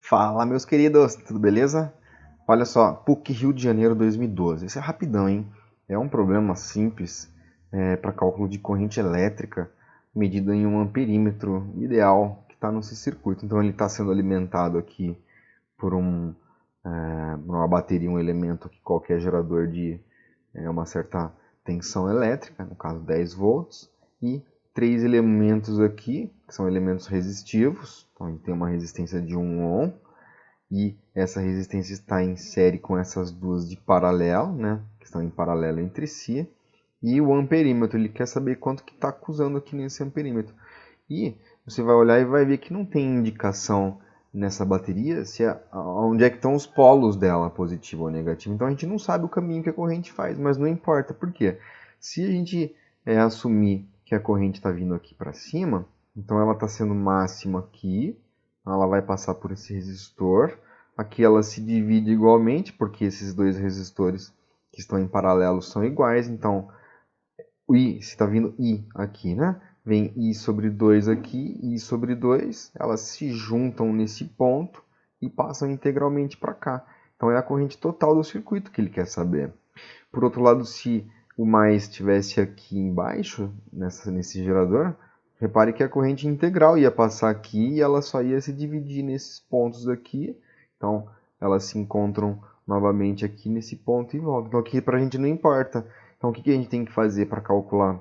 Fala, meus queridos, tudo beleza? Olha só, PUC Rio de Janeiro 2012. Esse é rapidão, hein? É um problema simples para cálculo de corrente elétrica medida em um amperímetro ideal que está no circuito. Então ele está sendo alimentado aqui por uma bateria, um elemento que qualquer gerador de uma certa tensão elétrica, no caso 10 volts, e três elementos aqui, que são elementos resistivos. Então a gente tem uma resistência de 1 ohm, e essa resistência está em série com essas duas de paralelo, né, que estão em paralelo entre si, e o amperímetro, ele quer saber quanto que está acusando aqui nesse amperímetro. E você vai olhar e vai ver que não tem indicação nessa bateria onde é que estão os polos dela, positivo ou negativo. Então a gente não sabe o caminho que a corrente faz, mas não importa. Por quê? Se a gente assumir que a corrente está vindo aqui para cima, então ela está sendo máxima aqui, ela vai passar por esse resistor. Aqui ela se divide igualmente, porque esses dois resistores que estão em paralelo são iguais. Então, o I, se está vindo I aqui, né? Vem I sobre 2 aqui, I sobre 2. Elas se juntam nesse ponto e passam integralmente para cá. Então, é a corrente total do circuito que ele quer saber. Por outro lado, se o mais estivesse aqui embaixo, nesse gerador, repare que a corrente integral ia passar aqui e ela só ia se dividir nesses pontos aqui. Então, elas se encontram novamente aqui nesse ponto e voltam. Então, aqui para a gente não importa. Então, o que a gente tem que fazer para calcular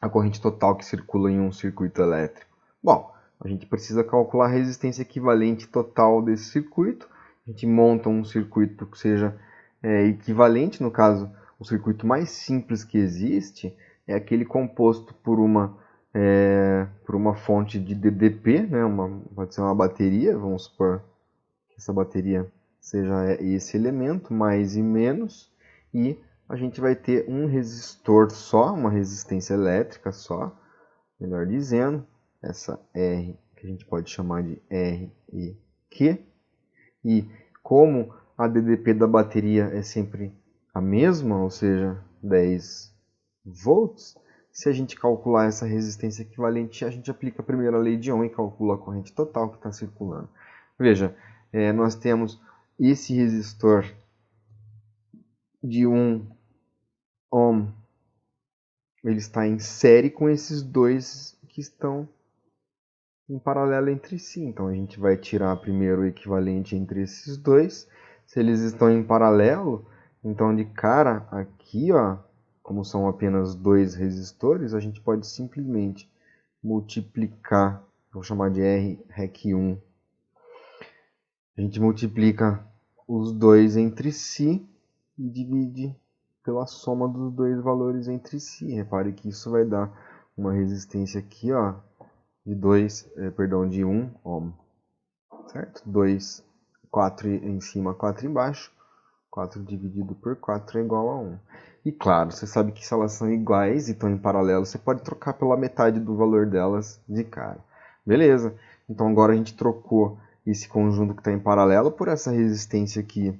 a corrente total que circula em um circuito elétrico? Bom, a gente precisa calcular a resistência equivalente total desse circuito. A gente monta um circuito que seja equivalente, no caso, o circuito mais simples que existe é aquele composto por uma fonte de DDP, né? Pode ser uma bateria, vamos supor que essa bateria seja esse elemento, mais e menos, e a gente vai ter um resistor só, uma resistência elétrica só, melhor dizendo, essa R que a gente pode chamar de R e Q, e como a DDP da bateria é sempre a mesma, ou seja, 10 volts, se a gente calcular essa resistência equivalente, a gente aplica a primeira lei de Ohm e calcula a corrente total que está circulando. Veja, nós temos esse resistor de 1 ohm, ele está em série com esses dois que estão em paralelo entre si. Então a gente vai tirar primeiro o equivalente entre esses dois. Se eles estão em paralelo, então de cara aqui, ó, como são apenas dois resistores, a gente pode simplesmente multiplicar, vou chamar de R REC1. A gente multiplica os dois entre si e divide pela soma dos dois valores entre si. Repare que isso vai dar uma resistência aqui, ó, de 1 ohm, certo? 2, 4 em cima, 4 embaixo. 4 dividido por 4 é igual a 1. E claro, você sabe que se elas são iguais e estão em paralelo, você pode trocar pela metade do valor delas de cara. Beleza, então agora a gente trocou esse conjunto que está em paralelo por essa resistência aqui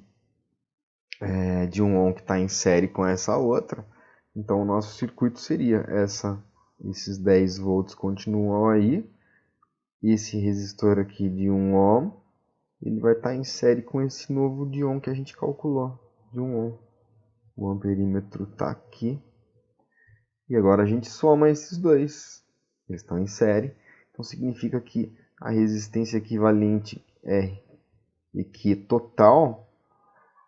de 1 ohm que está em série com essa outra. Então o nosso circuito seria esses 10 volts continuam aí. Esse resistor aqui de 1 ohm, ele vai estar em série com esse novo de ohm que a gente calculou, de 1 ohm. O amperímetro está aqui. E agora a gente soma esses dois. Eles estão em série. Então significa que a resistência equivalente R e Q total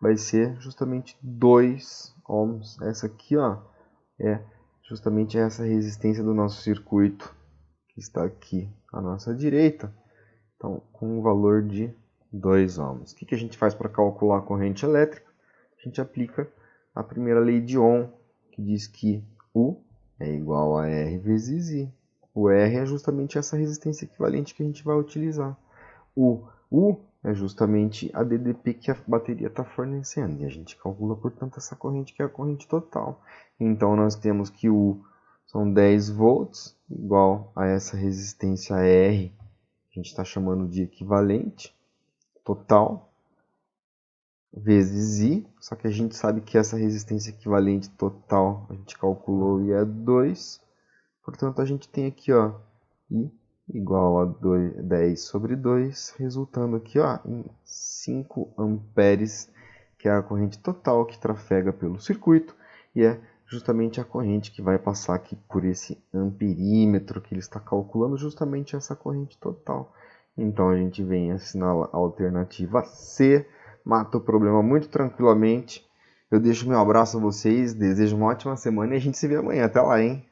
vai ser justamente 2 ohms. Essa aqui, ó, é justamente essa resistência do nosso circuito que está aqui à nossa direita. Então, com um valor de 2 ohms. O que a gente faz para calcular a corrente elétrica? A gente aplica a primeira lei de Ohm, que diz que U é igual a R vezes I. O R é justamente essa resistência equivalente que a gente vai utilizar. O U é justamente a DDP que a bateria está fornecendo. E a gente calcula, portanto, essa corrente que é a corrente total. Então, nós temos que U são 10 volts, igual a essa resistência R, que a gente está chamando de equivalente total, vezes I, só que a gente sabe que essa resistência equivalente total a gente calculou e é 2, portanto a gente tem aqui, ó, I igual a 10 sobre 2, resultando aqui ó, em 5 amperes, que é a corrente total que trafega pelo circuito, e é justamente a corrente que vai passar aqui por esse amperímetro que ele está calculando, justamente essa corrente total. Então a gente vem assinar a alternativa C, mata o problema muito tranquilamente. Eu deixo meu abraço a vocês, desejo uma ótima semana e a gente se vê amanhã. Até lá, hein?